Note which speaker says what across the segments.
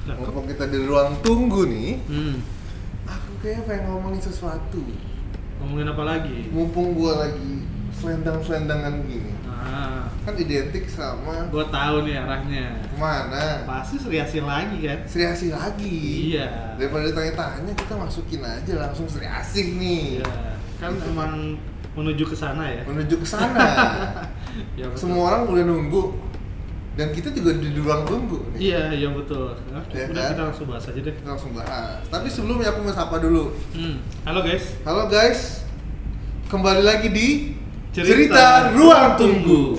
Speaker 1: Mumpung kita di ruang tunggu nih, aku kayaknya pengen ngomongin sesuatu.
Speaker 2: Ngomongin apa lagi?
Speaker 1: Mumpung gua lagi selendang-selendangan gini, kan identik sama.
Speaker 2: Gua tahu nih arahnya.
Speaker 1: Kemana?
Speaker 2: Pasti Sri Asih lagi kan?
Speaker 1: Sri Asih lagi.
Speaker 2: Iya.
Speaker 1: Daripada tanya-tanya, kita masukin aja langsung Sri Asih nih.
Speaker 2: Iya. Kan emang menuju ke sana ya.
Speaker 1: Menuju ke sana.
Speaker 2: Ya, betul.
Speaker 1: Semua orang udah nunggu. Dan kita juga di ruang tunggu nih.
Speaker 2: Iya betul. Nah,
Speaker 1: Ya
Speaker 2: udah
Speaker 1: kan?
Speaker 2: kita langsung bahas aja deh.
Speaker 1: Kita langsung bahas. Tapi sebelumnya aku mau sapa dulu.
Speaker 2: Halo guys.
Speaker 1: Halo guys. Kembali lagi di
Speaker 2: Cerita
Speaker 1: Ruang Tunggu.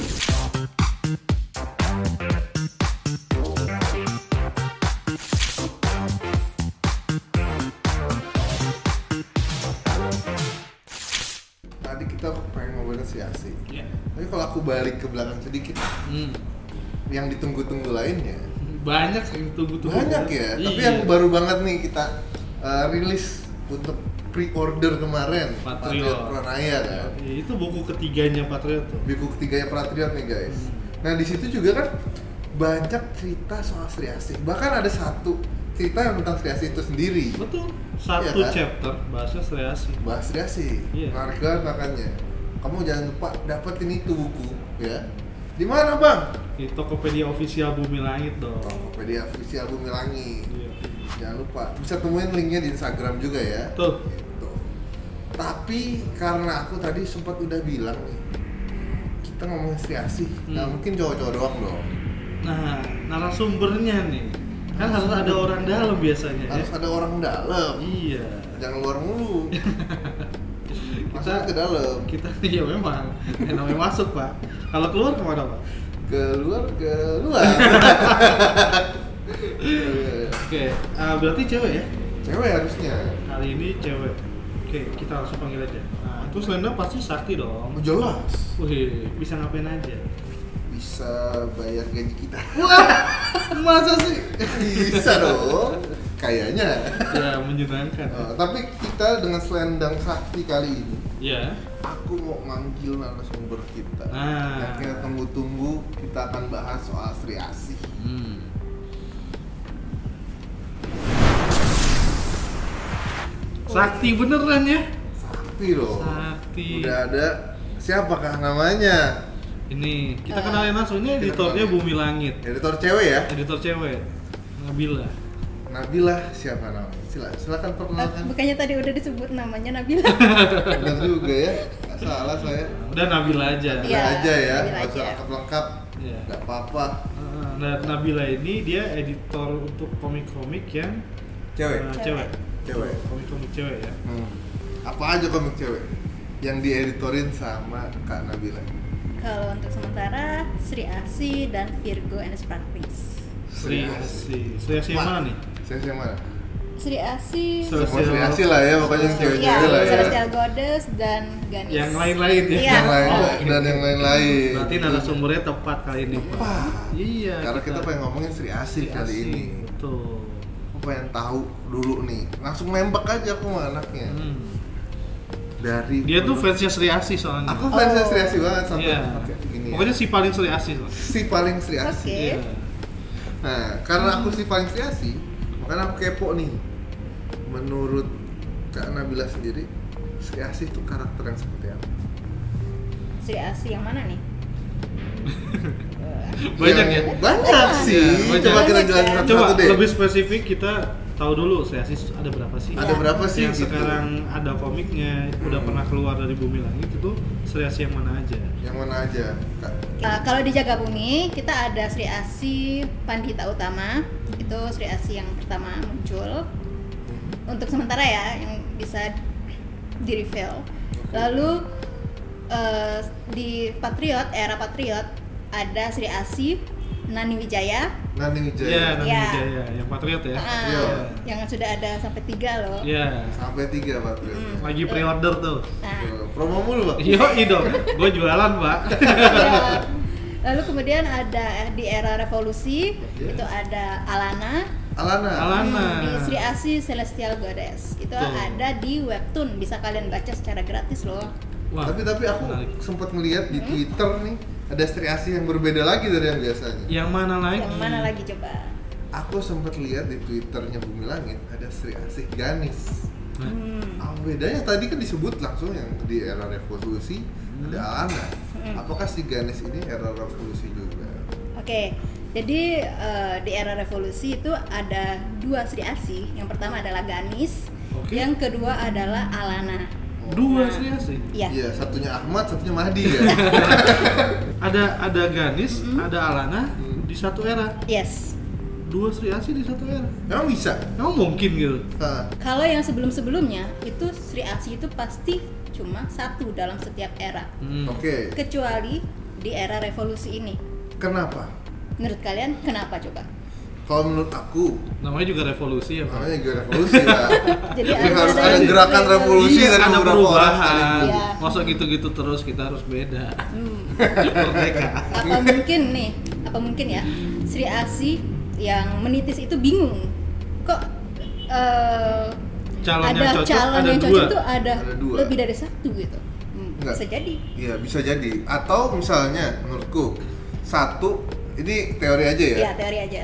Speaker 1: Tadi kita pengen ngobrolin Sri Asih.
Speaker 2: Iya.
Speaker 1: Tapi kalau aku balik ke belakang sedikit, yang ditunggu-tunggu lainnya
Speaker 2: Banyak sih tunggu-tunggu.
Speaker 1: banyak ya.
Speaker 2: Iya.
Speaker 1: Tapi yang baru banget nih kita rilis untuk pre-order kemarin,
Speaker 2: Patriot
Speaker 1: Pranaya kan.
Speaker 2: Ya, itu buku ketiganya Patriot tuh.
Speaker 1: Buku ketiganya Patriot nih guys. Nah di situ juga kan banyak cerita soal Sri Asih. Bahkan ada satu cerita yang tentang Sri Asih itu sendiri.
Speaker 2: Betul. Satu
Speaker 1: Iya kan?
Speaker 2: chapter bahasa Sri Asih.
Speaker 1: Bahas Sri Asih.
Speaker 2: Iya.
Speaker 1: Menarik banget makanya. Kamu jangan lupa dapetin itu buku ya. Di mana bang?
Speaker 2: Di Tokopedia Official Bumi Langit dong.
Speaker 1: Tokopedia Official Bumi Langit.
Speaker 2: Iya.
Speaker 1: Jangan lupa. Bisa temuin linknya di Instagram juga ya.
Speaker 2: Betul.
Speaker 1: Gitu. Tapi karena aku tadi sempat udah bilang nih, kita ngomongin Sri Asih, nggak mungkin cowok-cowok doang dong.
Speaker 2: Nah, narasumbernya nih kan harus ada orang dalam biasanya
Speaker 1: Harus
Speaker 2: ya.
Speaker 1: ada orang dalam.
Speaker 2: Iya.
Speaker 1: Jangan luar mulu. Masuknya ke
Speaker 2: Kita
Speaker 1: dalam.
Speaker 2: kita ya memang namanya masuk Pak. Kalau keluar kemana Pak?
Speaker 1: Keluar.
Speaker 2: Oke, berarti cewek ya?
Speaker 1: Cewek harusnya.
Speaker 2: Kali ini cewek. Oke, kita langsung panggil aja. Nah, itu Slenda pasti sakti dong.
Speaker 1: Oh, jelas.
Speaker 2: Wih, bisa ngapain aja?
Speaker 1: Bisa bayar gaji kita.
Speaker 2: Wah, masa sih?
Speaker 1: Bisa dong. Kayaknya.
Speaker 2: Ya, menyenangkan.
Speaker 1: Tapi kita dengan selendang sakti kali ini,
Speaker 2: Ya.
Speaker 1: aku mau manggil narasumber kita.
Speaker 2: Nah.
Speaker 1: Yang kita tunggu-tunggu, kita akan bahas soal Sri Asih.
Speaker 2: Sakti beneran ya?
Speaker 1: Sakti loh.
Speaker 2: Sakti.
Speaker 1: Udah ada. Siapakah namanya?
Speaker 2: Ini kita kenalin langsung, ini editornya Bumi Langit.
Speaker 1: Editor cewek ya?
Speaker 2: Editor cewek. Nabila.
Speaker 1: Nabila siapa namanya? Silakan perkenalkan.
Speaker 3: Bukannya tadi udah disebut namanya Nabila.
Speaker 1: Benar juga ya. Nggak salah saya.
Speaker 2: Udah Nabila aja.
Speaker 1: Nabila
Speaker 3: Iya,
Speaker 1: aja ya.
Speaker 3: Nabila
Speaker 1: Nggak usah
Speaker 3: aja.
Speaker 1: lengkap.
Speaker 2: Iya.
Speaker 1: Nggak apa-apa.
Speaker 2: Nah, Nabila ini dia editor untuk komik-komik yang
Speaker 1: Cewek.
Speaker 2: cewek.
Speaker 1: Cewek.
Speaker 2: Komik-komik cewek ya.
Speaker 1: Apa aja komik cewek yang dieditorin sama Kak Nabila?
Speaker 3: Kalau untuk sementara Sri Asih dan Virgo and Sparklings.
Speaker 2: Sri Asih. Sri Asih yang mana nih?
Speaker 1: Saya yang mana?
Speaker 3: Sri Asih,
Speaker 1: Semua Sri Asih lah ya, pokoknya yang cewek-cewek lah ya.
Speaker 3: Celestial Goddess dan Ganis.
Speaker 2: Yang lain-lain ya.
Speaker 3: Iya.
Speaker 1: Yang lain
Speaker 2: Oh,
Speaker 1: dan yang lain-lain.
Speaker 2: Berarti narasumbernya tepat kali ini, Pak.
Speaker 1: Tepat.
Speaker 2: Iya.
Speaker 1: Karena kita pengen ngomongin Sri Asih kali ini.
Speaker 2: Betul.
Speaker 1: Aku pengen tahu dulu nih. Langsung nembak aja aku sama anaknya. Dari
Speaker 2: Dia tuh fansnya Sri Asih soalnya.
Speaker 1: Aku fansnya Sri Asih banget sampai
Speaker 2: Iya.
Speaker 1: pakai gini.
Speaker 2: Pokoknya si paling Sri Asih loh.
Speaker 1: si paling Sri Asih.
Speaker 3: Oke.
Speaker 2: Iya.
Speaker 1: Nah, karena aku si paling Sri Asih, makanya aku kepo nih. Menurut Kak Nabila sendiri, Sri Asih itu karakter yang seperti apa?
Speaker 3: Sri Asih yang mana nih?
Speaker 2: Banyak ya?
Speaker 1: Banyak sih.
Speaker 2: Iya, banyak.
Speaker 1: Coba kita
Speaker 3: Banyak
Speaker 1: jelasin
Speaker 3: ya.
Speaker 1: satu-satu
Speaker 2: Coba
Speaker 1: deh.
Speaker 2: lebih spesifik kita tahu dulu Sri Asih ada berapa sih?
Speaker 1: Ada berapa sih
Speaker 2: Yang
Speaker 1: gitu?
Speaker 2: sekarang ada komiknya, udah pernah keluar dari Bumi Langit itu Sri Asih yang mana aja?
Speaker 1: Yang mana aja, Kak?
Speaker 3: Kalau di Jaga Bumi kita ada Sri Asih Pandita Utama. Itu Sri Asih yang pertama muncul. Untuk sementara ya yang bisa di reveal. Lalu di Patriot, era Patriot ada Sri Asih Nani Wijaya.
Speaker 1: Nani Wijaya.
Speaker 2: Iya, Nani
Speaker 3: Iya.
Speaker 2: Wijaya, yang Patriot ya.
Speaker 1: Patriot.
Speaker 3: Yang sudah ada sampai 3 loh.
Speaker 2: Iya.
Speaker 1: Sampai 3 Patriot.
Speaker 2: Lagi pre-order tuh.
Speaker 3: Nah,
Speaker 1: Promo mulu, Pak.
Speaker 2: Yoi dong, gue jualan Pak.
Speaker 3: ya. Lalu kemudian ada di era Revolusi itu ada Alana.
Speaker 1: Alana.
Speaker 3: Di Sri Asih Celestial Goddess. Itu
Speaker 2: Tuh.
Speaker 3: ada di webtoon, bisa kalian baca secara gratis loh.
Speaker 2: Wah,
Speaker 1: Tapi aku
Speaker 2: menarik.
Speaker 1: sempat ngeliat di Twitter nih ada Sri Asih yang berbeda lagi dari yang biasanya.
Speaker 2: Yang mana lagi?
Speaker 3: Yang mana lagi coba?
Speaker 1: aku sempat lihat di Twitternya Bumi Langit ada Sri Asih Ganis. Apa bedanya? Tadi kan disebut langsung yang di era revolusi ada Alana. Apakah si Ganis ini era revolusi juga?
Speaker 3: Oke, jadi di era revolusi itu ada 2 Sri Asih. Yang pertama adalah Ganis, yang kedua adalah Alana.
Speaker 2: 2 Sri Asih?
Speaker 3: Iya.
Speaker 1: Iya, satunya Ahmad, satunya Mahdi ya.
Speaker 2: Ada Ganis, ada Alana di satu era.
Speaker 3: Yes.
Speaker 2: 2 Sri Asih di satu era.
Speaker 1: Emang bisa?
Speaker 2: Emang mungkin gitu?
Speaker 3: Kalau yang sebelum-sebelumnya itu Sri Asih itu pasti cuma 1 dalam setiap era.
Speaker 1: Oke.
Speaker 3: Kecuali di era revolusi ini.
Speaker 1: Kenapa?
Speaker 3: Menurut kalian kenapa coba?
Speaker 1: Kalau menurut aku,
Speaker 2: Namanya juga revolusi ya, Pak?
Speaker 1: namanya juga revolusi ya.
Speaker 3: Jadi
Speaker 1: harus
Speaker 3: ada
Speaker 1: ada gerakan revolusi
Speaker 2: Iya,
Speaker 1: dari
Speaker 2: ada
Speaker 1: beberapa orang
Speaker 2: perubahan.
Speaker 1: sekaligus.
Speaker 3: Iya.
Speaker 2: Masa gitu-gitu terus kita harus beda. Merdeka.
Speaker 3: Apa mungkin ya Sri Asih yang menitis itu bingung kok
Speaker 2: Calon
Speaker 3: ada
Speaker 2: yang cocok
Speaker 3: calon
Speaker 2: ada
Speaker 3: yang
Speaker 2: 2.
Speaker 3: cocok tuh ada
Speaker 1: Ada 2.
Speaker 3: lebih dari 1 gitu.
Speaker 1: Enggak.
Speaker 3: Bisa jadi.
Speaker 1: Iya, bisa jadi. Atau misalnya menurutku, 1, ini teori aja ya.
Speaker 3: Iya, teori aja.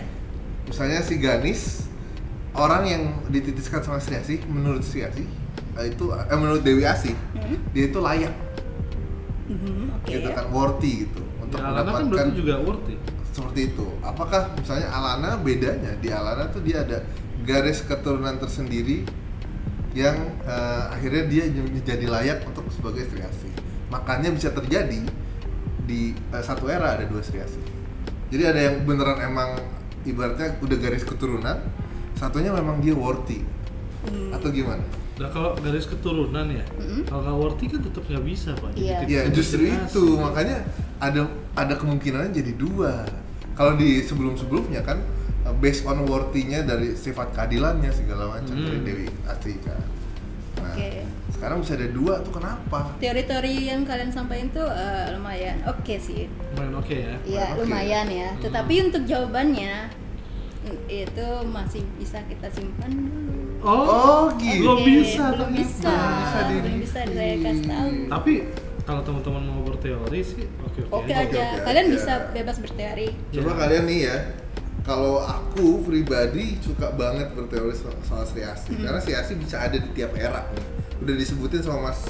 Speaker 1: Misalnya si Ganis, orang yang dititiskan sama Sri Asih, menurut Sri Asih itu menurut Dewi Asih, dia itu layak,
Speaker 3: Oke.
Speaker 1: gitu kan, worthy gitu untuk
Speaker 2: Ya, Alana kan
Speaker 1: mendapatkan
Speaker 2: berarti juga worthy.
Speaker 1: seperti itu. Apakah misalnya Alana bedanya di Alana tuh dia ada garis keturunan tersendiri yang akhirnya dia jadi layak untuk sebagai Sri Asih. Makanya bisa terjadi di satu era ada 2 Sri Asih. Jadi ada yang beneran emang ibaratnya udah garis keturunan, satunya memang dia worthy. Atau gimana?
Speaker 2: Nah kalau garis keturunan ya, kalau nggak worthy kan tetap nggak bisa, Pak. Jadi
Speaker 3: Iya.
Speaker 2: kita
Speaker 1: Ya
Speaker 2: jadi
Speaker 1: justru
Speaker 2: Sri
Speaker 1: itu,
Speaker 2: Asih.
Speaker 1: makanya ada kemungkinan jadi 2. Kalau di sebelumnya kan based on worthy-nya dari sifat keadilannya segala macam dari Dewi Asih kan. Nah,
Speaker 3: Oke.
Speaker 1: sekarang bisa ada 2 tuh, kenapa?
Speaker 3: Teori-teori yang kalian sampaikan tuh lumayan oke sih.
Speaker 2: Lumayan oke ya.
Speaker 3: Iya,
Speaker 1: Oke.
Speaker 3: lumayan ya. Tetapi untuk jawabannya itu masih bisa kita simpan dulu.
Speaker 1: Oh, gitu.
Speaker 2: Belum
Speaker 3: Oke,
Speaker 2: bisa.
Speaker 3: belum bisa, belum bisa saya kasih tahu.
Speaker 2: Tapi kalau teman-teman mau berteori sih oke
Speaker 3: Oke
Speaker 2: aja.
Speaker 3: aja,
Speaker 1: oke
Speaker 3: kalian
Speaker 1: aja.
Speaker 3: bisa bebas berteori.
Speaker 1: Coba kalian nih ya, kalau aku pribadi suka banget berteori soal Sri Asih, karena Sri Asih bisa ada di tiap era nih. Udah disebutin sama Mas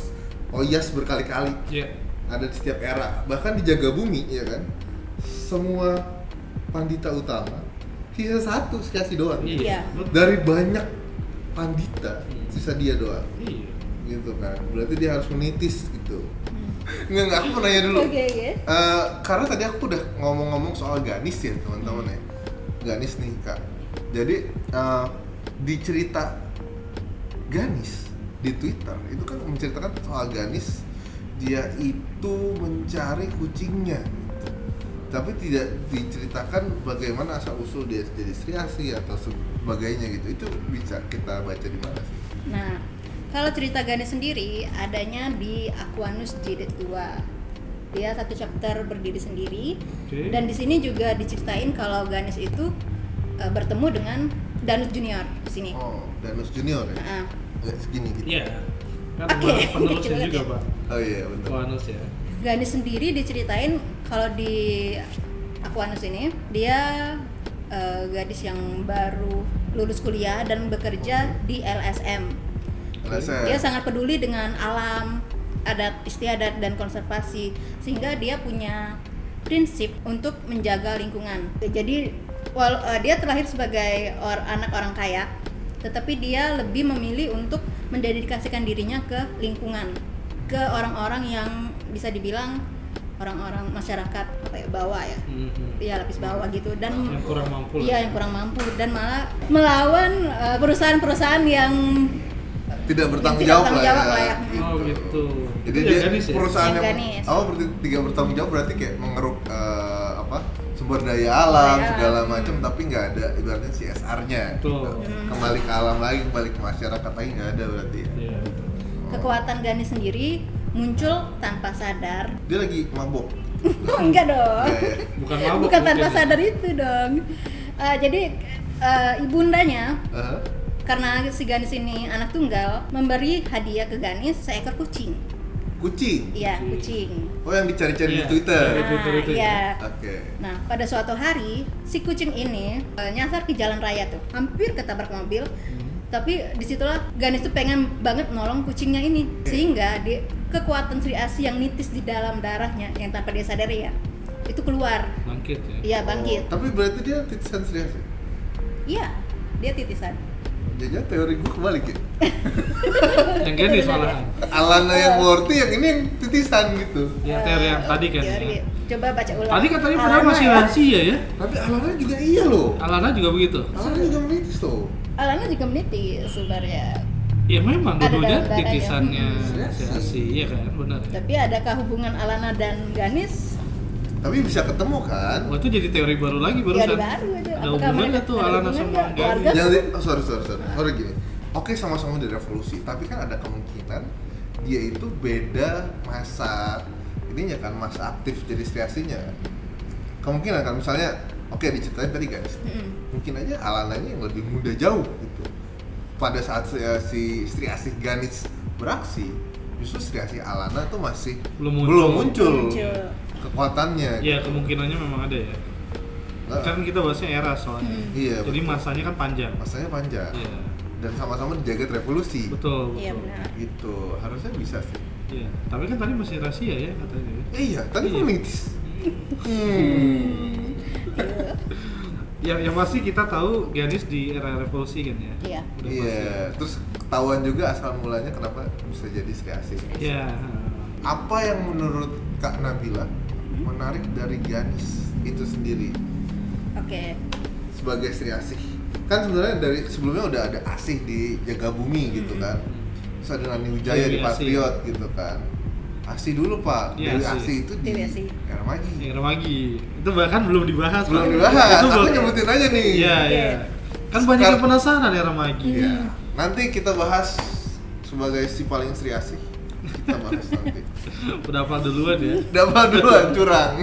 Speaker 1: Oyas berkali-kali,
Speaker 2: Iya.
Speaker 1: ada di setiap era. Bahkan di Jagabumi ya kan, semua pandita utama sisa 1 Sri Asih doang.
Speaker 3: Iya.
Speaker 2: Betul.
Speaker 1: Dari banyak pandita sisa dia doang,
Speaker 2: Iya.
Speaker 1: gitu kan. Berarti dia harus menitis gitu. Enggak, aku mau nanya dulu.
Speaker 3: Oke.
Speaker 1: Karena tadi aku udah ngomong-ngomong soal Ganis ya teman-teman ya. Ganis nih Kak. Jadi di cerita Ganis di Twitter itu kan menceritakan soal Ganis, dia itu mencari kucingnya gitu. Tapi tidak diceritakan bagaimana asal usul dia jadi Sri Asih atau sebagainya gitu. Itu bisa kita baca di mana sih?
Speaker 3: Nah, kalau cerita Ganis sendiri adanya di Aquanus Jilid 2. Dia 1 chapter berdiri sendiri.
Speaker 2: Oke.
Speaker 3: Dan di sini juga diceritain kalau Ganis itu bertemu dengan Danus Junior di sini.
Speaker 1: Oh, Danus Junior ya?
Speaker 3: Nah,
Speaker 1: Agak segini gitu.
Speaker 2: Iya. Kan
Speaker 3: Oke,
Speaker 2: penerusnya
Speaker 3: kecil banget
Speaker 2: juga,
Speaker 3: ya.
Speaker 2: Pak.
Speaker 1: Oh iya, betul.
Speaker 2: Koanus ya.
Speaker 3: Ganis sendiri diceritain kalau di Aquanus ini dia gadis yang baru lulus kuliah dan bekerja di LSM.
Speaker 1: LSM.
Speaker 3: Dia sangat peduli dengan alam, adat istiadat dan konservasi, sehingga dia punya prinsip untuk menjaga lingkungan. Jadi dia terlahir sebagai anak orang kaya, tetapi dia lebih memilih untuk mendedikasikan dirinya ke lingkungan, ke orang-orang yang bisa dibilang orang-orang masyarakat apa ya, bawah ya, ya lapis bawah gitu, dan
Speaker 2: Yang kurang mampu lah.
Speaker 3: iya yang kurang mampu, dan malah melawan perusahaan-perusahaan yang
Speaker 1: tidak bertanggung
Speaker 3: tidak
Speaker 1: jawab
Speaker 3: bertanggung jawab lah ya.
Speaker 2: Oh gitu.
Speaker 1: Jadi
Speaker 2: Itu
Speaker 1: dia
Speaker 2: ya Ganis ya?
Speaker 1: perusahaan
Speaker 3: Yang
Speaker 1: yang
Speaker 3: Ganis.
Speaker 1: berarti tidak bertanggung jawab, berarti kayak mengeruk sumber daya alam
Speaker 3: Daya
Speaker 1: segala
Speaker 3: alam.
Speaker 1: macam, tapi nggak ada ibaratnya CSR-nya.
Speaker 2: Betul.
Speaker 1: Kembali ke alam lagi, kembali ke masyarakat lagi nggak ada berarti ya.
Speaker 2: Iya.
Speaker 3: Kekuatan Ganis sendiri muncul tanpa sadar.
Speaker 1: Dia lagi mabok.
Speaker 3: Enggak dong.
Speaker 1: Ya, ya.
Speaker 2: Bukan mabuk.
Speaker 3: Bukan tanpa
Speaker 2: mungkin ya.
Speaker 3: sadar itu dong. Jadi ibundanya,
Speaker 1: Aha.
Speaker 3: karena si Ganis ini anak tunggal, memberi hadiah ke Ganis seekor kucing.
Speaker 1: kucing.
Speaker 3: Iya, kucing.
Speaker 1: Oh, yang dicari-cari di
Speaker 2: Iya.
Speaker 1: Twitter.
Speaker 2: Di Twitter itu ya.
Speaker 3: Iya.
Speaker 1: Oke.
Speaker 3: Nah, pada suatu hari si kucing ini nyasar ke jalan raya tuh, hampir ketabrak mobil. Tapi disitulah Ganesh tuh pengen banget nolong kucingnya ini, sehingga kekuatan Sri Asi yang nitis di dalam darahnya yang tanpa dia sadari ya, itu keluar.
Speaker 2: Bangkit ya.
Speaker 3: Iya, bangkit.
Speaker 1: Oh, tapi berarti dia titisan serius ya?
Speaker 3: Iya, dia titisan.
Speaker 1: Jadi teori gue kebalik ya.
Speaker 2: Yang Ganesh malahan.
Speaker 1: Alana yang worthy, yang ini yang titisan gitu.
Speaker 2: Ya teori yang tadi kan.
Speaker 3: Teori.
Speaker 2: Ya.
Speaker 3: Coba baca ulang.
Speaker 2: Tadi katanya padahal
Speaker 3: Alana
Speaker 2: masih
Speaker 3: ya.
Speaker 2: rahasia ya.
Speaker 1: Tapi Alana juga iya loh.
Speaker 2: Alana juga begitu.
Speaker 1: Alana juga menitis tuh.
Speaker 3: Alana juga menitis sebenarnya.
Speaker 2: Ya memang
Speaker 3: Ada
Speaker 2: dua-duanya
Speaker 3: dalam darahnya.
Speaker 2: titisannya
Speaker 1: Hmm.
Speaker 2: si Asi, iya kan, benar. Ya?
Speaker 3: Tapi adakah hubungan Alana dan Ganesh?
Speaker 1: Tapi bisa ketemu kan?
Speaker 2: Oh itu jadi teori baru lagi
Speaker 3: Teori
Speaker 2: barusan.
Speaker 3: baru aja.
Speaker 2: Ada
Speaker 3: Apakah
Speaker 2: hubungannya
Speaker 3: mereka-
Speaker 2: tuh
Speaker 3: ada
Speaker 2: Alana
Speaker 3: hubungan
Speaker 2: sama
Speaker 3: nggak?
Speaker 2: Ganesh.
Speaker 3: Keluarga?
Speaker 1: Jangan sorry gini. Oke, sama-sama di revolusi, tapi kan ada kemungkinan dia itu beda masa ininya kan, masa aktif jadi Sri Asinya. Kemungkinan kan, misalnya oke diceritain tadi guys, mungkin aja Alananya yang lebih muda jauh gitu. Pada saat si Sri Asi Ganesh beraksi, justru Sri Asi Alana tuh masih
Speaker 2: Belum
Speaker 1: muncul
Speaker 3: Muncul.
Speaker 1: kekuatannya.
Speaker 2: Ya kemungkinannya memang ada ya.
Speaker 1: Nggak,
Speaker 2: Kan kita bahasnya era soalnya.
Speaker 1: Iya,
Speaker 2: Jadi
Speaker 1: betul.
Speaker 2: masanya kan panjang.
Speaker 1: masanya panjang.
Speaker 2: Iya.
Speaker 1: Dan sama-sama dijaga revolusi.
Speaker 2: Betul.
Speaker 3: Iya
Speaker 2: betul.
Speaker 3: benar.
Speaker 1: Gitu, harusnya bisa sih.
Speaker 2: Iya. Tapi kan tadi masih rahasia ya katanya.
Speaker 1: Iya, tadi
Speaker 2: Iya.
Speaker 1: kan menitis.
Speaker 2: Yang pasti kita tahu Ganesh di era revolusi kan ya.
Speaker 3: Iya.
Speaker 2: Udah
Speaker 1: Iya, terus ketahuan juga asal mulanya kenapa bisa jadi Sri Asi.
Speaker 2: pasti. Ya.
Speaker 1: Apa yang menurut Kak Nabila menarik dari Ganesh itu sendiri
Speaker 3: Oke.
Speaker 1: sebagai Sri Asih? Kan sebenarnya dari sebelumnya udah ada Asih di Jaga Bumi gitu kan. Terus ada Nani Wijaya
Speaker 2: Dewi
Speaker 1: di
Speaker 2: Asih.
Speaker 1: Patriot gitu kan. Asih dulu Pak,
Speaker 2: Iya,
Speaker 1: Dewi
Speaker 2: Asih.
Speaker 1: Asih itu di
Speaker 3: Dewi Asih.
Speaker 1: Era Magi.
Speaker 2: Yang Remagi. Itu bahkan belum dibahas.
Speaker 1: Belum
Speaker 2: Pak.
Speaker 1: dibahas,
Speaker 2: Itu
Speaker 1: aku
Speaker 2: belum-
Speaker 1: nyebutin aja nih.
Speaker 2: Iya,
Speaker 3: Oke.
Speaker 2: iya. Kan banyak yang penasaran ya Remagi.
Speaker 1: Iya. Nanti kita bahas sebagai si paling Sri Asih. Kita bahas nanti.
Speaker 2: Udah apa duluan ya?
Speaker 1: Dapat duluan curang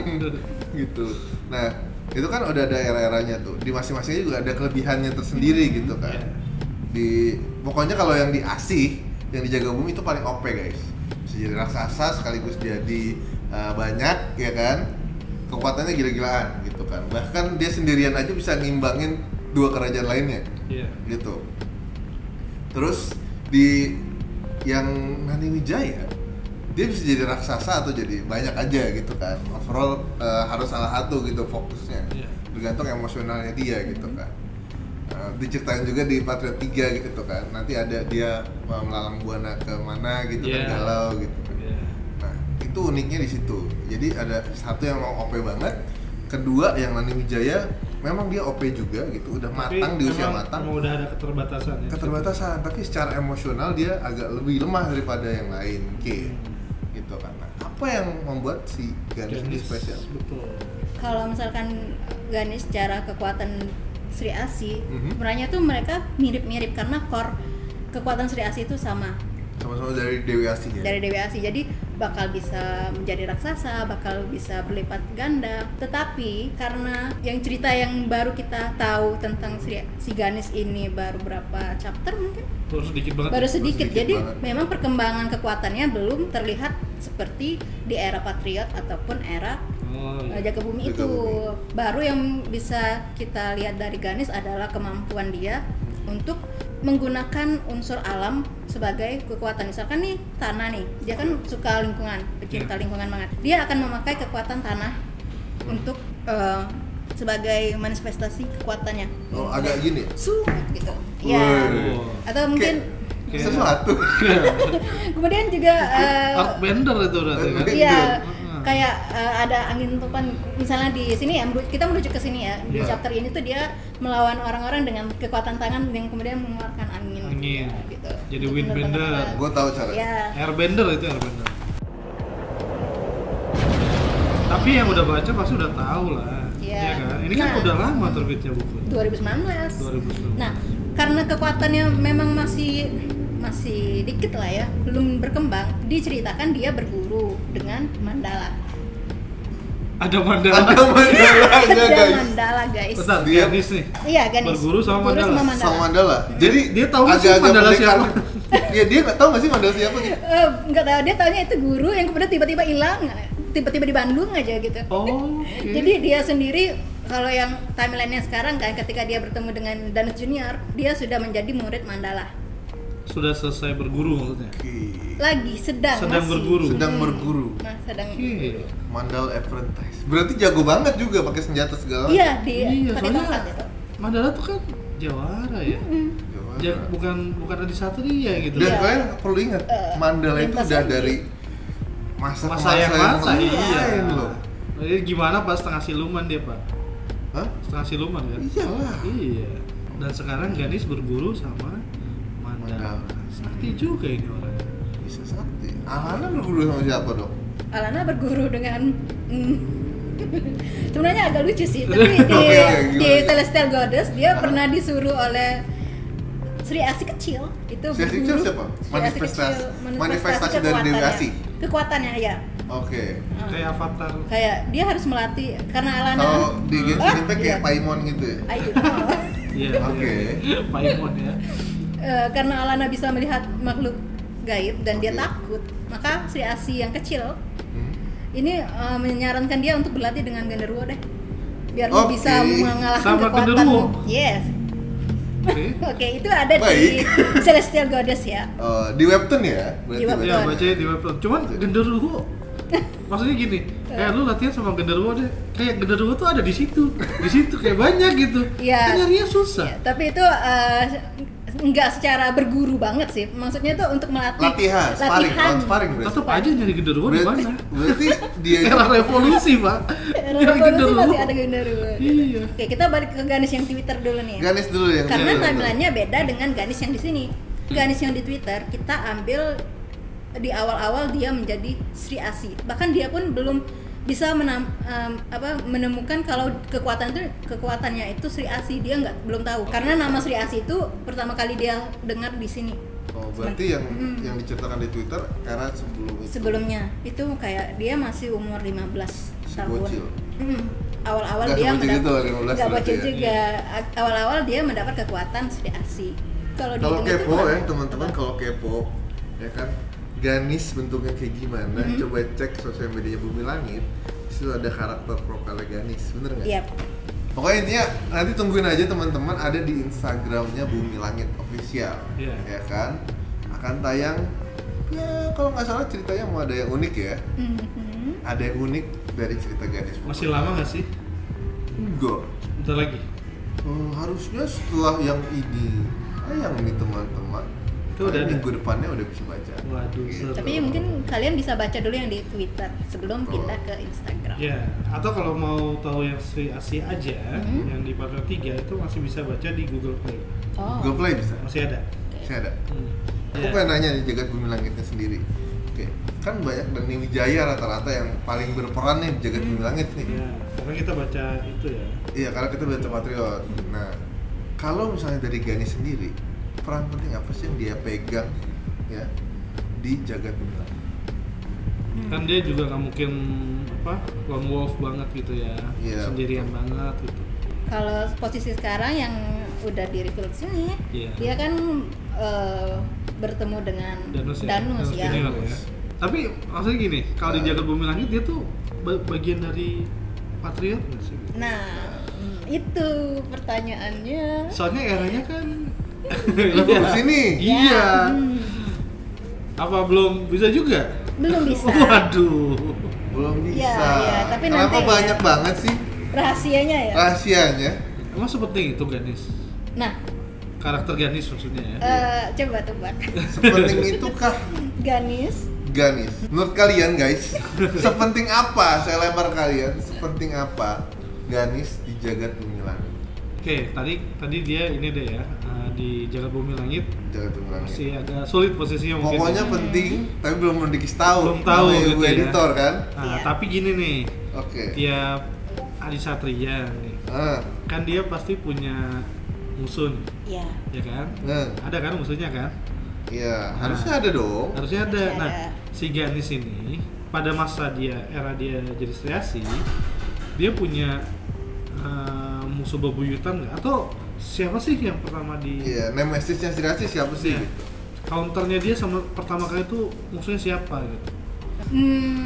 Speaker 1: gitu. Nah, itu kan udah ada era-eranya tuh. Di masing-masingnya juga ada kelebihannya tersendiri gitu kan.
Speaker 2: Iya.
Speaker 1: Di pokoknya kalau yang di Asih, yang di Jaga Bumi itu paling OP guys. Bisa jadi raksasa sekaligus jadi banyak ya kan. Kekuatannya gila-gilaan gitu kan. Bahkan dia sendirian aja bisa ngimbangin dua kerajaan lainnya
Speaker 2: Iya.
Speaker 1: gitu. Terus di yang Nani Wijaya dia bisa jadi raksasa atau jadi banyak aja gitu kan. Overall harus salah satu gitu fokusnya.
Speaker 2: Iya.
Speaker 1: Bergantung emosionalnya dia gitu kan. Diceritain juga di Patriot 3 gitu kan. Nanti ada dia melalang buana ke mana gitu kan,
Speaker 2: Iya.
Speaker 1: galau gitu kan.
Speaker 2: Iya.
Speaker 1: Nah, itu uniknya di situ. Jadi ada satu yang mau OP banget, kedua yang Nani Wijaya memang dia OP juga gitu, udah matang di usia matang.
Speaker 2: Emang udah ada keterbatasan ya.
Speaker 1: Keterbatasan, tapi secara emosional dia agak lebih lemah daripada yang lain. Oke. Gitu kan. Nah, apa yang membuat si Ganesh ini
Speaker 2: Ganesh,
Speaker 1: spesial?
Speaker 2: betul.
Speaker 3: Kalau misalkan Ganesh secara kekuatan Sri Asi,
Speaker 1: Mhm.
Speaker 3: sebenarnya tuh mereka mirip-mirip karena core kekuatan Sri Asi itu sama
Speaker 1: Sama-sama dari Dewi Asih ya.
Speaker 3: dari Dewi Asi. Jadi bakal bisa menjadi raksasa, bakal bisa berlipat ganda. Tetapi karena yang cerita yang baru kita tahu tentang si Ganesh ini baru berapa chapter mungkin?
Speaker 2: Baru sedikit banget.
Speaker 3: Baru
Speaker 2: ya?
Speaker 3: sedikit.
Speaker 1: sedikit
Speaker 3: Jadi
Speaker 1: banget.
Speaker 3: memang perkembangan kekuatannya belum terlihat seperti di era Patriot ataupun era
Speaker 2: Oh, iya.
Speaker 3: Jaga Bumi
Speaker 1: Jaga
Speaker 3: itu.
Speaker 1: Bumi.
Speaker 3: Baru yang bisa kita lihat dari Ganesh adalah kemampuan dia untuk menggunakan unsur alam sebagai kekuatan. Misalkan nih tanah nih, dia kan suka lingkungan, pecinta
Speaker 2: Iya.
Speaker 3: lingkungan banget. Dia akan memakai kekuatan tanah untuk sebagai manifestasi kekuatannya.
Speaker 1: Oh, agak gini.
Speaker 3: Gitu. Ya.
Speaker 1: Woi.
Speaker 3: Atau mungkin
Speaker 2: Kayak-
Speaker 1: Sesuatu.
Speaker 3: kemudian juga
Speaker 2: Earthbender itu berarti kan?
Speaker 3: iya,
Speaker 2: Heeh.
Speaker 3: kayak ada angin topan misalnya di sini ya, kita menuju ke sini ya. Di
Speaker 1: Iya.
Speaker 3: chapter ini tuh dia melawan orang-orang dengan kekuatan tangan yang kemudian mengeluarkan angin.
Speaker 2: Angin.
Speaker 3: Gitu.
Speaker 2: Jadi
Speaker 3: Untuk
Speaker 2: windbender.
Speaker 3: menerbangkan.
Speaker 1: Gue tahu cara.
Speaker 3: Ya.
Speaker 2: Airbender itu airbender. Tapi yang udah baca pasti udah tahu lah.
Speaker 3: Iya.
Speaker 2: Ya kan? Ini kan
Speaker 3: Nah.
Speaker 2: udah lama terbitnya buku.
Speaker 3: 2019.
Speaker 2: 2019.
Speaker 3: Nah, karena kekuatannya memang masih dikit lah ya, belum berkembang. Diceritakan dia berburu dengan mandala.
Speaker 2: Ada mandala.
Speaker 1: Ada mandalanya
Speaker 3: Ada
Speaker 1: guys.
Speaker 3: mandala guys.
Speaker 2: Bentar,
Speaker 1: Dia-
Speaker 2: Ganesh nih.
Speaker 3: Iya, Ganesh.
Speaker 2: Berguru sama mandala.
Speaker 1: Sama mandala. Jadi
Speaker 2: Dia tahu nggak sih
Speaker 1: agak-agak
Speaker 2: mandala
Speaker 1: pendekar.
Speaker 2: siapa?
Speaker 1: Ya dia nggak tahu nggak sih Mandal siapa gitu.
Speaker 3: Nggak tahu, dia taunya itu guru yang kemudian tiba-tiba hilang, tiba-tiba di Bandung aja gitu.
Speaker 2: Oh, oke.
Speaker 3: Jadi dia sendiri, kalau yang timeline-nya sekarang kan, ketika dia bertemu dengan Danus Junior, dia sudah menjadi murid Mandala.
Speaker 2: Sudah selesai berguru maksudnya.
Speaker 1: Oke.
Speaker 3: Lagi sedang masih.
Speaker 2: berguru.
Speaker 1: Sedang berguru.
Speaker 3: Nah, sedang.
Speaker 2: Oke.
Speaker 1: Mandal Apprentice. Berarti jago banget juga pakai senjata segala.
Speaker 3: Iya, dia
Speaker 2: Iya,
Speaker 3: pakai tongkat itu.
Speaker 2: soalnya Mandala tuh kan jawara ya.
Speaker 1: Jago banget.
Speaker 2: Bukan Adisatria gitu.
Speaker 1: Dan
Speaker 3: Iya.
Speaker 1: kalian perlu ingat, Mandala itu
Speaker 3: lintas
Speaker 1: udah
Speaker 3: lagi.
Speaker 1: dari masa
Speaker 2: yang
Speaker 1: lain
Speaker 2: iya.
Speaker 1: loh.
Speaker 2: Jadi gimana pas setengah siluman dia, Pak?
Speaker 1: Hah?
Speaker 2: Setengah siluman kan?
Speaker 1: Iyalah.
Speaker 2: Iya. Dan sekarang Ganis berguru sama Mandala.
Speaker 1: Mandala.
Speaker 2: Sakti juga ini orangnya.
Speaker 1: Bisa sakti. Alana berguru sama siapa dong?
Speaker 3: Alana berguru dengan sebenarnya agak lucu sih, tapi di,
Speaker 1: Oke,
Speaker 3: di
Speaker 1: gimana?
Speaker 3: Celestial Goddess dia pernah disuruh oleh Sri Asi kecil itu
Speaker 1: Sri Asi kecil siapa?
Speaker 3: Sri Asi kecil,
Speaker 1: Manifestasi dari Dewi Asi?
Speaker 3: kekuatannya ya.
Speaker 1: Oke.
Speaker 2: Kayak avatar.
Speaker 3: Kayak dia harus melatih karena Alana
Speaker 1: Kalau di Genshin Impact
Speaker 3: iya.
Speaker 1: kayak Paimon gitu ya?
Speaker 3: I don't know.
Speaker 2: Iya.
Speaker 1: Oke.
Speaker 2: Paimon ya.
Speaker 3: Karena Alana bisa melihat makhluk gaib dan dia
Speaker 1: Oke.
Speaker 3: takut, maka Sri Asi yang kecil
Speaker 1: Hmm.
Speaker 3: ini menyarankan dia untuk berlatih dengan Genderuwo deh, biar lu
Speaker 1: Oke.
Speaker 3: bisa mengalahkan
Speaker 2: Sama
Speaker 3: kekuatan.
Speaker 2: Genderuwo?
Speaker 3: Yes.
Speaker 2: Oke.
Speaker 3: Oke, itu ada di
Speaker 1: Baik.
Speaker 3: Celestial Goddess ya.
Speaker 1: Di webtoon ya? Berarti
Speaker 3: Di webtoon.
Speaker 2: Iya, bacanya di webtoon. Cuman Genderuwo maksudnya gini, kayak lu latihan sama Genderuwo deh. Kayak Genderuwo tuh ada di situ. Di situ kayak banyak gitu.
Speaker 3: Iya.
Speaker 2: Kan nyarinya susah.
Speaker 3: Ya, tapi itu nggak secara berguru banget sih. Maksudnya tuh untuk melatih
Speaker 1: Latihan, sparring berarti.
Speaker 2: Tetap aja nyari Genderuwo di
Speaker 1: Berarti,
Speaker 2: mana?
Speaker 1: berarti dia
Speaker 2: Era revolusi, Pak. Nyari
Speaker 3: Revolusi
Speaker 2: Genderuwo.
Speaker 3: masih ada Genderuwo.
Speaker 2: Iya.
Speaker 3: Oke, kita balik ke Ganis yang Twitter dulu nih.
Speaker 1: Ganis dulu yang
Speaker 3: Karena
Speaker 1: dulu.
Speaker 3: timelinenya beda dengan Ganis yang di sini. Ganis yang di Twitter kita ambil di awal-awal dia menjadi Sri Asi. Bahkan dia pun belum bisa menemukan kalau kekuatannya itu Sri Asi. Dia belum tahu. Karena nama Sri Asi itu pertama kali dia dengar di sini.
Speaker 1: Oh, berarti yang diceritakan di Twitter era sebelum itu.
Speaker 3: Sebelumnya itu kayak dia masih umur 15
Speaker 1: Si
Speaker 3: tahun.
Speaker 1: bocil.
Speaker 3: Awal-awal
Speaker 1: Nggak
Speaker 3: dia
Speaker 1: sebocil gitu lah, 15
Speaker 3: nggak
Speaker 1: berarti
Speaker 3: bocil
Speaker 1: ya.
Speaker 3: juga. Awal-awal dia mendapat kekuatan Sri Asi. Kalau
Speaker 1: Kalau
Speaker 3: dihitung itu
Speaker 1: kepo ya
Speaker 3: apa?
Speaker 1: teman-teman, kalau kepo ya kan Ganis bentuknya kayak gimana, coba cek sosial medianya Bumi Langit. Di situ ada karakter profile Ganis, bener nggak?
Speaker 3: Yap.
Speaker 1: Pokoknya intinya nanti tungguin aja teman-teman, ada di Instagramnya Bumi Langit Official,
Speaker 2: Iya.
Speaker 1: ya kan? Akan tayang, ya kalau nggak salah ceritanya mau ada yang unik ya,
Speaker 3: Mhm.
Speaker 1: ada yang unik dari cerita Ganis.
Speaker 2: Masih lama nggak sih?
Speaker 1: Enggak.
Speaker 2: Bentar lagi.
Speaker 1: Harusnya setelah yang ini tayang nih teman-teman.
Speaker 2: Itu udah ada?
Speaker 1: Minggu depannya udah bisa baca.
Speaker 2: Waduh,
Speaker 1: Gitu.
Speaker 2: seru.
Speaker 3: Tapi mungkin kalian bisa baca dulu yang di Twitter sebelum pindah ke Instagram.
Speaker 2: Ya, atau kalau mau tahu yang Sri Asi aja, yang di part 3 itu masih bisa baca di Google Play.
Speaker 3: Oh.
Speaker 1: Google Play bisa?
Speaker 2: Masih ada.
Speaker 1: Masih ada. Aku
Speaker 2: Ya.
Speaker 1: pengen nanya nih jagat Bumi Langitnya sendiri. Oke, kan banyak Dani Wijaya rata-rata yang paling berperan nih di jagat Bumi Langit nih.
Speaker 2: Ya, karena kita baca itu ya.
Speaker 1: Iya, karena kita baca Patriot. Nah, kalau misalnya dari Gani sendiri, peran penting apa sih yang dia pegang ya di jagat Bumi Langit?
Speaker 2: Kan dia juga nggak mungkin lone wolf banget gitu ya,
Speaker 1: Iya,
Speaker 2: sendirian banget gitu.
Speaker 3: Kalau posisi sekarang yang udah di reveal di sini,
Speaker 2: Iya.
Speaker 3: dia kan bertemu dengan
Speaker 2: Danus ya.
Speaker 3: Danus ya.
Speaker 2: Junior ya. Tapi maksudnya gini, kalau di jagat Bumi Langit dia tuh bagian dari Patriot nggak sih?
Speaker 3: Nah, itu pertanyaannya.
Speaker 2: Soalnya eranya kan
Speaker 1: Revolusi nih.
Speaker 2: Iya.
Speaker 3: Hmm,
Speaker 2: Apa belum bisa juga?
Speaker 3: belum bisa.
Speaker 2: Waduh.
Speaker 1: Belum bisa.
Speaker 3: Iya, tapi
Speaker 1: Kenapa
Speaker 3: nanti
Speaker 1: banyak banget sih
Speaker 3: Rahasianya ya.
Speaker 1: rahasianya?
Speaker 2: Emang sepenting itu Ganis?
Speaker 3: Nah,
Speaker 2: Karakter Ganis maksudnya ya?
Speaker 3: coba tebak.
Speaker 1: Sepenting itukah
Speaker 3: Ganis.
Speaker 1: Ganis? Menurut kalian guys, sepenting apa? Saya lempar kalian, sepenting apa Ganis di jagat Bumi Langit?
Speaker 2: Oke, tadi dia ini deh ya, di jagat Bumi Langit
Speaker 1: Jagat Bumi Langit.
Speaker 2: masih agak sulit posisinya mungkin.
Speaker 1: Pokoknya penting, tapi belum dikasih tahu.
Speaker 2: Belum tahu
Speaker 1: sama
Speaker 2: gitu
Speaker 1: ibu
Speaker 2: ya.
Speaker 1: editor kan?
Speaker 3: Iya.
Speaker 2: Tapi gini nih,
Speaker 1: Oke.
Speaker 2: tiap Adisatria nih, kan dia pasti punya musuh nih,
Speaker 3: Ya.
Speaker 2: ya kan?
Speaker 1: Nah,
Speaker 2: Ada kan musuhnya kan?
Speaker 1: iya,
Speaker 2: Nah.
Speaker 1: harusnya ada dong.
Speaker 2: Harusnya ada.
Speaker 3: Harusnya
Speaker 2: Nah,
Speaker 3: ada.
Speaker 2: si Ganis ini pada masa era dia jadi Sri Asi, dia punya musuh bebuyutan nggak? Atau siapa sih yang pertama di
Speaker 1: Iya, nemesisnya Sri Asi siapa sih?
Speaker 2: Iya.
Speaker 1: Gitu?
Speaker 2: counternya dia sama pertama kali itu musuhnya siapa gitu.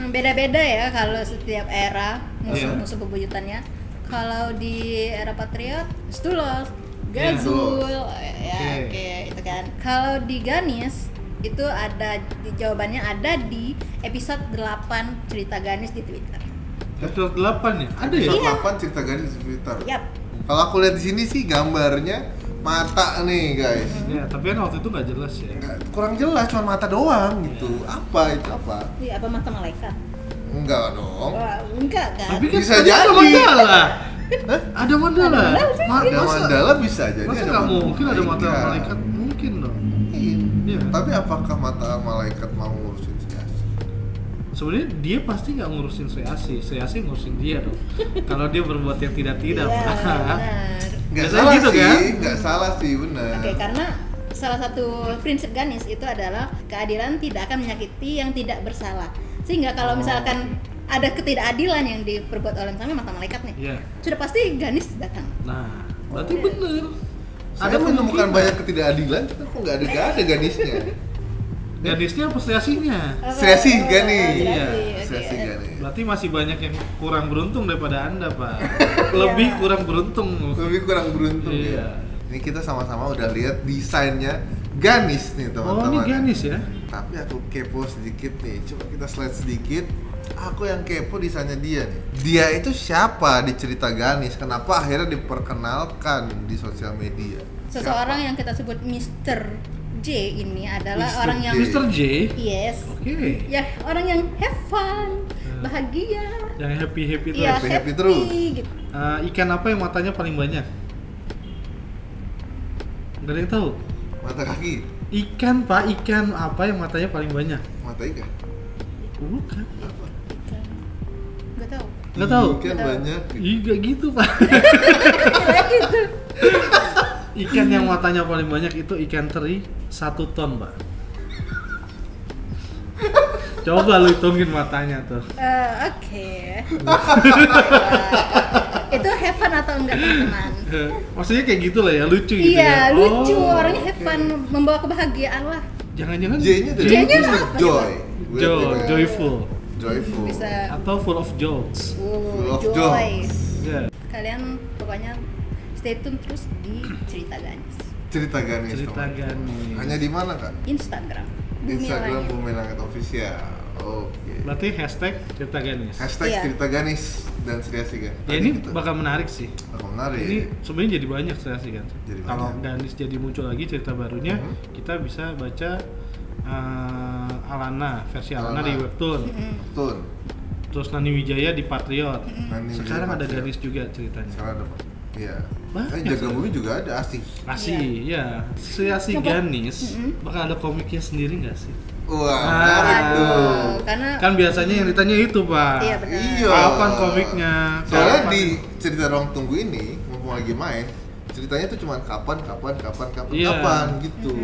Speaker 3: Beda-beda ya kalau setiap era
Speaker 2: Iya.
Speaker 3: musuh bebuyutannya. Kalau di era Patriot, Stulos,
Speaker 2: Iya.
Speaker 3: Gazul,
Speaker 2: Oke.
Speaker 3: oke, itu kan. Kalau di Ganis itu ada jawabannya ada di episode 8 cerita Ganis di Twitter.
Speaker 2: Episode 8 ya? Ada ya?
Speaker 1: Episode
Speaker 3: Iya.
Speaker 1: 8 cerita Ganis di Twitter.
Speaker 3: Yap.
Speaker 1: Kalau aku lihat di sini sih gambarnya mata nih guys.
Speaker 2: Ya, tapi kan waktu itu nggak jelas ya.
Speaker 1: Kurang jelas, cuma mata doang gitu. Apa itu apa?
Speaker 3: Iya, apa mata malaikat?
Speaker 1: Enggak dong.
Speaker 3: Wah, enggak kan?
Speaker 2: Tapi kan
Speaker 1: Bisa
Speaker 2: tadi ada
Speaker 1: jadi.
Speaker 2: mandala.
Speaker 1: Hah?
Speaker 2: Ada mandala.
Speaker 3: Ada mandala sih.
Speaker 1: Ada
Speaker 2: Masa-
Speaker 1: mandala bisa jadi.
Speaker 2: Masa
Speaker 1: ada
Speaker 2: nggak
Speaker 1: mata
Speaker 2: mungkin ada mata malaikat? Mungkin dong. Iya.
Speaker 1: Tapi apakah mata malaikat mau ngurusin si Asi?
Speaker 2: Sebenarnya dia pasti nggak ngurusin Sri Asi ngurusin dia dong. Kalau dia berbuat yang tidak
Speaker 3: Iya, benar.
Speaker 1: Nggak
Speaker 2: Biasanya
Speaker 1: salah
Speaker 2: gitu,
Speaker 1: sih,
Speaker 2: kan?
Speaker 1: nggak salah sih benar.
Speaker 3: Oke, karena salah satu prinsip Ganis itu adalah keadilan tidak akan menyakiti yang tidak bersalah. Sehingga kalau misalkan ada ketidakadilan yang diperbuat oleh misalnya mata malaikat nih,
Speaker 2: Iya.
Speaker 3: sudah pasti Ganis datang.
Speaker 2: Nah, berarti bener.
Speaker 1: Saya menemukan
Speaker 2: kemungkinan.
Speaker 1: banyak ketidakadilan, tapi kok nggak adaGanisnya.
Speaker 2: Gadisnya apa Sri Asinya?
Speaker 1: Sri Asi, Ganis.
Speaker 2: Iya.
Speaker 1: Sri Asi Ganis.
Speaker 2: Berarti masih banyak yang kurang beruntung daripada Anda, Pak. Lebih kurang beruntung.
Speaker 1: Lebih kurang beruntung
Speaker 2: Iya.
Speaker 1: ya. Ini kita sama-sama udah lihat desainnya Ganis nih
Speaker 2: Oh,
Speaker 1: teman-teman.
Speaker 2: ini Ganis ya?
Speaker 1: Tapi aku kepo sedikit nih. Coba kita slide sedikit. Aku yang kepo desainnya dia nih. Dia itu siapa di cerita Ganis? Kenapa akhirnya diperkenalkan di sosial media?
Speaker 3: Seseorang
Speaker 1: Siapa?
Speaker 3: yang kita sebut Mr. J ini adalah
Speaker 1: Mr.
Speaker 3: orang yang
Speaker 1: J.
Speaker 2: Mr. J.
Speaker 3: yes.
Speaker 2: Oke.
Speaker 3: Ya, orang yang have fun, bahagia.
Speaker 2: Yang happy terus.
Speaker 3: Iya,
Speaker 1: happy terus.
Speaker 3: gitu.
Speaker 2: Ikan apa yang matanya paling banyak? Gak ada yang tahu.
Speaker 1: Mata kaki,
Speaker 2: Ikan, Pak. Ikan apa yang matanya paling banyak?
Speaker 1: mata ikan.
Speaker 2: Bukan.
Speaker 3: Gak tahu.
Speaker 2: Nggak tahu?
Speaker 1: Ikan
Speaker 3: Nggak tahu.
Speaker 1: banyak.
Speaker 2: Ih, gak gitu, Pak.
Speaker 3: gitu.
Speaker 2: Ikan yang matanya paling banyak itu ikan teri 1 ton, Pak. Coba lu hitungin matanya tuh.
Speaker 3: Oke. Itu have fun atau enggak, teman-teman?
Speaker 2: Maksudnya kayak gitu lah ya, lucu gitu
Speaker 3: Iya,
Speaker 2: ya.
Speaker 3: lucu.
Speaker 2: Oh,
Speaker 3: Orangnya have fun, membawa kebahagiaan lah.
Speaker 2: Jangan-jangan
Speaker 1: J-nya dari
Speaker 3: J-nya
Speaker 1: Mr.
Speaker 3: apa?
Speaker 1: Joy.
Speaker 2: joyful
Speaker 1: Joyful.
Speaker 3: Bisa
Speaker 2: atau full of jokes.
Speaker 1: Full of
Speaker 3: joy.
Speaker 1: jokes.
Speaker 2: Ya,
Speaker 3: Kalian pokoknya stay tune terus di Cerita Ganis.
Speaker 1: Cerita Ganis.
Speaker 2: cerita
Speaker 1: teman.
Speaker 2: Ganis.
Speaker 1: Hanya di mana, Kak?
Speaker 3: Instagram. Bumi
Speaker 1: Instagram
Speaker 3: Langit.
Speaker 1: Bumi Langit Official. Oke.
Speaker 2: Berarti hashtag cerita Ganis.
Speaker 1: Hashtag
Speaker 3: Iya.
Speaker 1: cerita Ganis dan Sri Asi kan.
Speaker 2: Ya ini bakal menarik sih.
Speaker 1: bakal menarik.
Speaker 2: Ini sebenarnya jadi banyak sih kan.
Speaker 1: Jadi
Speaker 2: Kalau
Speaker 1: banyak.
Speaker 2: Ganis jadi muncul lagi cerita barunya, kita bisa baca Alana, versi Alana
Speaker 1: Alana.
Speaker 2: di webtoon.
Speaker 1: Betul.
Speaker 2: Terus Nani Wijaya di Patriot.
Speaker 1: Nani
Speaker 2: Sekarang
Speaker 1: Wijaya
Speaker 2: ada
Speaker 1: Patriot.
Speaker 2: Ganis juga ceritanya.
Speaker 1: Sekarang ada Pak. Iya.
Speaker 2: Banyak
Speaker 1: Jaga
Speaker 2: sebenarnya.
Speaker 1: Bumi juga ada asik.
Speaker 2: Asih, ya. Si Asih
Speaker 3: Coba.
Speaker 2: Ganis bakal ada komiknya sendiri nggak sih?
Speaker 1: Wah,
Speaker 2: Ah.
Speaker 1: menarik tuh.
Speaker 3: Oh, karena
Speaker 2: Kan biasanya yang ditanya itu, Pak.
Speaker 3: iya benar.
Speaker 1: Iya.
Speaker 2: Kapan komiknya?
Speaker 1: Soalnya
Speaker 2: Kapan?
Speaker 1: di cerita Ruang Tunggu ini, mumpung lagi main, ceritanya tuh cuma kapan
Speaker 2: Iya.
Speaker 1: gitu.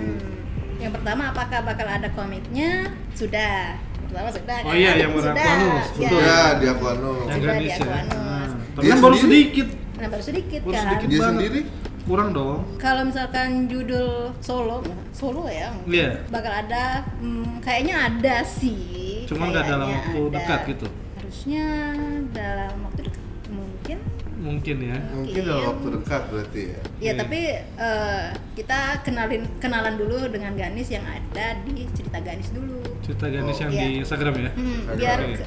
Speaker 3: Yang pertama, apakah bakal ada komiknya? Sudah. Pertama sudah kan?
Speaker 2: Oh iya, yang
Speaker 3: Sudah.
Speaker 2: Aquanus,
Speaker 3: Ya.
Speaker 2: betul.
Speaker 1: Ya, di Aquanus.
Speaker 2: Yang
Speaker 3: Sudah
Speaker 2: Ganis
Speaker 3: di
Speaker 2: ya.
Speaker 3: Aquanus.
Speaker 2: Nah, tapi
Speaker 1: Dia
Speaker 2: kan baru
Speaker 1: sendiri?
Speaker 2: sedikit.
Speaker 3: Nah, baru sedikit
Speaker 2: Baru
Speaker 3: kan.
Speaker 2: sedikit
Speaker 1: Dia
Speaker 2: banget.
Speaker 1: sendiri?
Speaker 2: Kurang dong.
Speaker 3: Kalau misalkan judul solo ya,
Speaker 2: Iya.
Speaker 3: bakal ada, kayaknya ada sih.
Speaker 2: Cuman nggak dalam
Speaker 3: Kayaknya
Speaker 2: waktu
Speaker 3: ada.
Speaker 2: dekat gitu.
Speaker 3: Harusnya dalam waktu dekat mungkin.
Speaker 2: Mungkin ya.
Speaker 1: Mungkin dalam waktu dekat berarti ya.
Speaker 3: Ya
Speaker 2: Iya.
Speaker 3: tapi kita kenalan dulu dengan Ganis yang ada di cerita Ganis dulu.
Speaker 2: Cerita Ganis yang
Speaker 3: Iya.
Speaker 2: di Instagram ya.
Speaker 1: Oke.
Speaker 3: Biar
Speaker 2: Oke.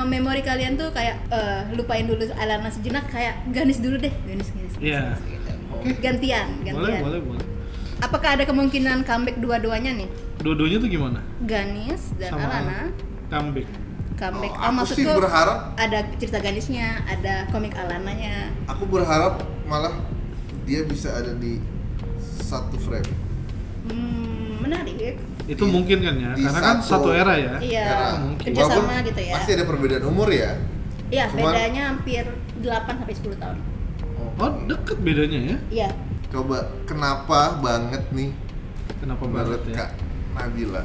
Speaker 3: memori kalian tuh kayak lupain dulu Alana sejenak, kayak Ganis dulu deh, Ganis.
Speaker 2: Iya.
Speaker 3: Gitu.
Speaker 2: Oke.
Speaker 3: Gantian.
Speaker 2: Boleh.
Speaker 3: Apakah ada kemungkinan comeback dua-duanya nih?
Speaker 2: Dua-duanya tuh gimana?
Speaker 3: Ganis dan
Speaker 2: Sama
Speaker 3: Alana
Speaker 2: comeback.
Speaker 3: comeback.
Speaker 1: Aku sih
Speaker 3: maksudku
Speaker 1: berharap,
Speaker 3: ada cerita Ganisnya, ada komik Alananya.
Speaker 1: aku berharap malah dia bisa ada di satu frame.
Speaker 3: Menarik.
Speaker 2: Itu
Speaker 1: Di-
Speaker 2: mungkin kan ya,
Speaker 1: di
Speaker 2: karena kan
Speaker 1: satu
Speaker 2: satu era ya.
Speaker 3: Iya,
Speaker 1: Era.
Speaker 2: mungkin.
Speaker 3: kerjasama
Speaker 1: Walaupun
Speaker 3: gitu ya.
Speaker 1: Pasti ada perbedaan umur ya.
Speaker 3: Iya,
Speaker 1: Cuman-
Speaker 3: bedanya hampir 8 sampai 10 tahun.
Speaker 2: Oh, deket bedanya ya.
Speaker 3: Iya.
Speaker 1: Coba kenapa banget nih
Speaker 2: Kenapa
Speaker 1: menurut
Speaker 2: banget ya?
Speaker 1: Kak Nabila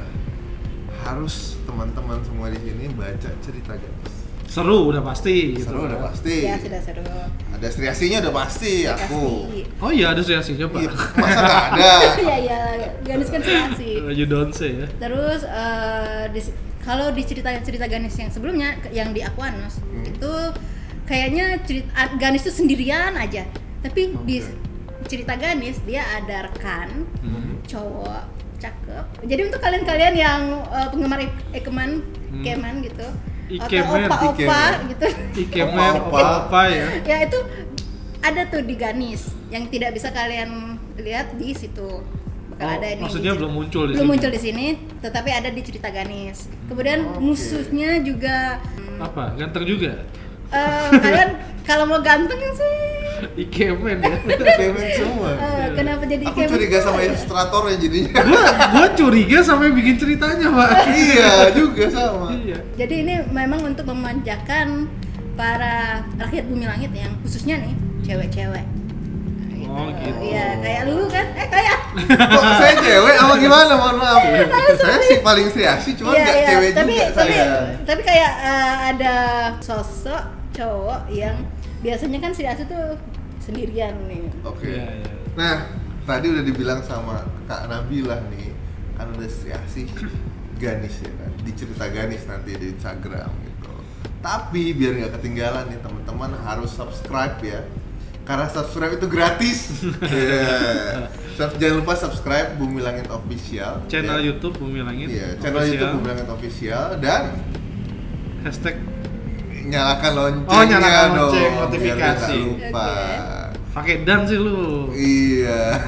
Speaker 1: harus teman-teman semua di sini baca cerita Ganis?
Speaker 2: Seru udah pasti gitu.
Speaker 1: Seru udah pasti.
Speaker 3: Iya, sudah seru.
Speaker 1: Ada Sri Asinya udah pasti aku.
Speaker 3: Pasti.
Speaker 2: Oh iya ada Sri Asinya, Pak.
Speaker 1: Iya, masa nggak ada?
Speaker 3: Iya, iya, Ganis kan serasi.
Speaker 2: Oh Baju Donce ya.
Speaker 3: Terus kalau di cerita Ganis yang sebelumnya yang di Aquanos itu kayaknya Ganis itu sendirian aja. Tapi di cerita Ganis dia ada rekan cowok cakep. Jadi untuk kalian-kalian yang penggemar Ikemen gitu
Speaker 2: Ikemen,
Speaker 3: atau opa gitu.
Speaker 2: Ikemen, opa ya.
Speaker 3: Ya itu ada tuh di Ganis yang tidak bisa kalian lihat di situ. Bakal ada nih.
Speaker 2: Maksudnya belum muncul di
Speaker 3: belum
Speaker 2: sini.
Speaker 3: muncul di sini, tetapi ada di cerita Ganis. Kemudian musuhnya juga
Speaker 2: Apa? Ganteng juga.
Speaker 3: kalian kalau mau ganteng sih
Speaker 2: Ikemen ya.
Speaker 1: Ikemen semua.
Speaker 3: kenapa jadi
Speaker 1: Aku curiga sama ilustratornya jadinya.
Speaker 2: Gua curiga sampai bikin ceritanya, Pak.
Speaker 1: Iya juga sama.
Speaker 2: Iya.
Speaker 3: Jadi ini memang untuk memanjakan para rakyat bumi langit yang khususnya nih cewek-cewek.
Speaker 2: Oh, gitu.
Speaker 3: Iya, kayak lu kan? Kayak.
Speaker 1: Kok saya cewek apa gimana? Mohon maaf. Saya sih paling Sri Asih, cuman nggak cewek juga saya.
Speaker 3: Tapi kayak ada sosok cowok yang biasanya kan Sri Asih tuh sendirian nih.
Speaker 1: Oke.
Speaker 2: Iya, iya.
Speaker 1: Nah, tadi udah dibilang sama Kak Nabilah nih, kan udah Sri Asih Ganis ya kan, di cerita Ganis nanti di Instagram gitu. Tapi biar nggak ketinggalan nih teman-teman harus subscribe ya, karena subscribe itu gratis. Yeah. Jangan lupa subscribe Bumi Langit Official.
Speaker 2: Channel
Speaker 1: ya.
Speaker 2: YouTube Bumi Langit.
Speaker 1: Iya, channel
Speaker 2: Official.
Speaker 1: YouTube Bumi Langit Official dan
Speaker 2: Hashtag
Speaker 1: nyalakan loncengnya
Speaker 2: Oh, nyalakan lonceng,
Speaker 1: dong, biar
Speaker 2: notifikasi.
Speaker 1: nggak lupa.
Speaker 2: pakai dan sih lu.
Speaker 1: Iya.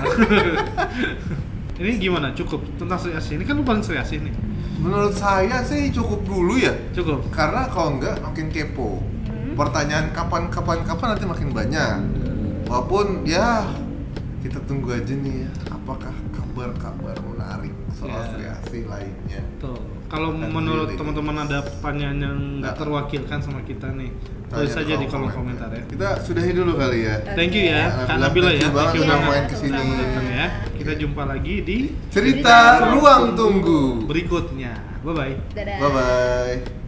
Speaker 2: Ini gimana? Cukup tentang Sri Asih. Ini kan lu paling Sri Asih nih.
Speaker 1: Menurut saya sih cukup dulu ya.
Speaker 2: Cukup.
Speaker 1: Karena kalau enggak makin kepo. Pertanyaan kapan nanti makin banyak. Walaupun ya kita tunggu aja nih ya, apakah kabar menarik soal Sri Asih lainnya.
Speaker 2: Tuh. Kalau
Speaker 1: Akan
Speaker 2: menurut
Speaker 1: dirilis.
Speaker 2: teman-teman ada pertanyaan yang nggak
Speaker 1: Nah.
Speaker 2: terwakilkan sama kita nih,
Speaker 1: Tanya
Speaker 2: tulis saja di kolom komentar ya.
Speaker 1: Kita sudahi dulu kali ya.
Speaker 2: Thank you ya,
Speaker 1: Kak
Speaker 2: Kak
Speaker 1: Nabila,
Speaker 2: Nabila
Speaker 1: thank
Speaker 2: ya.
Speaker 1: you banget
Speaker 2: Thank you
Speaker 1: udah
Speaker 2: banget
Speaker 1: main kesini.
Speaker 2: udah datang ya. Kita jumpa lagi di
Speaker 1: Cerita Ruang Tunggu.
Speaker 2: berikutnya. Bye bye.
Speaker 3: Dadah.
Speaker 1: Bye bye.